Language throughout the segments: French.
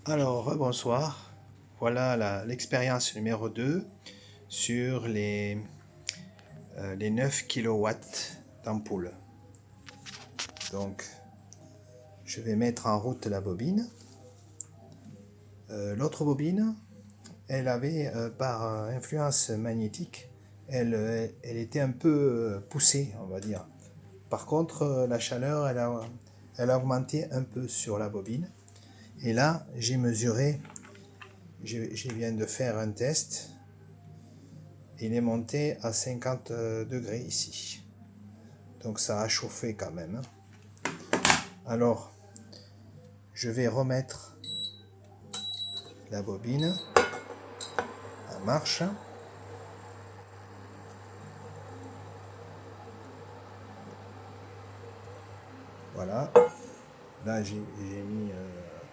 Alors, bonsoir. Voilà l'expérience numéro 2 sur les 9 kilowatts d'ampoule. Donc, je vais mettre en route la bobine. L'autre bobine, elle avait, par influence magnétique, elle était un peu poussée, on va dire. Par contre, la chaleur, elle a augmenté un peu sur la bobine. Et là, j'ai mesuré, je viens de faire un test. Il est monté à 50 degrés ici. Donc ça a chauffé quand même. Alors, je vais remettre la bobine en marche. Voilà. Là, j'ai mis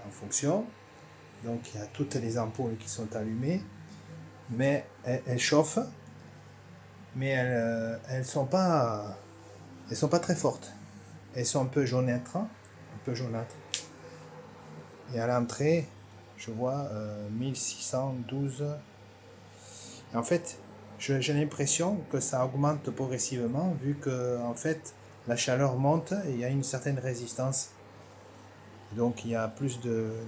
en fonction. Donc, il y a toutes les ampoules qui sont allumées. Mais elles chauffent. Mais elles sont pas très fortes. Elles sont un peu jaunâtres. Et à l'entrée, je vois 1612. Et en fait, j'ai l'impression que ça augmente progressivement vu que en fait, la chaleur monte et il y a une certaine résistance. Donc il y a plus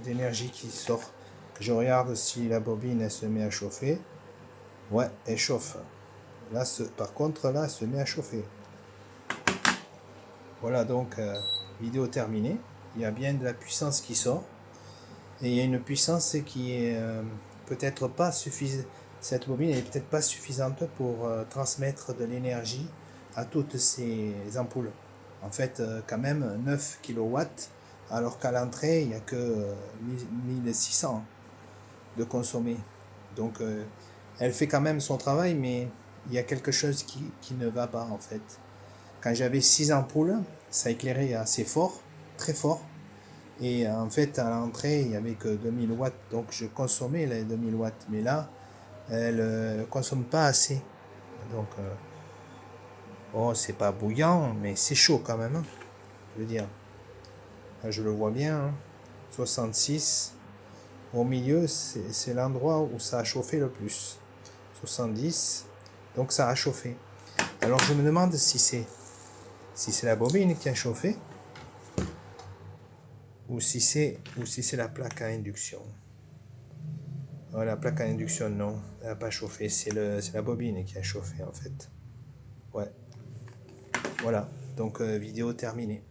d'énergie qui sort. Je regarde si la bobine elle se met à chauffer. Ouais, elle chauffe. Là, par contre, là, elle se met à chauffer. Voilà, donc vidéo terminée. Il y a bien de la puissance qui sort. Et il y a une puissance qui est peut-être pas suffisante. Cette bobine n'est peut-être pas suffisante pour transmettre de l'énergie à toutes ces ampoules. En fait, quand même 9 kilowatts, alors qu'à l'entrée, il n'y a que 1600 de consommé. Donc, elle fait quand même son travail, mais il y a quelque chose qui ne va pas en fait. Quand j'avais 6 ampoules, ça éclairait assez fort, très fort. Et en fait, à l'entrée, il n'y avait que 2000 watts, donc je consommais les 2000 watts. Mais là, elle ne consomme pas assez. Donc, bon, c'est pas bouillant, mais c'est chaud quand même, hein, je veux dire. Là, je le vois bien, hein. 66. Au milieu, c'est l'endroit où ça a chauffé le plus. 70. Donc, ça a chauffé. Alors, je me demande si c'est la bobine qui a chauffé ou si c'est la plaque à induction. La plaque à induction, non, elle n'a pas chauffé, c'est la bobine qui a chauffé en fait. Ouais, voilà, donc vidéo terminée.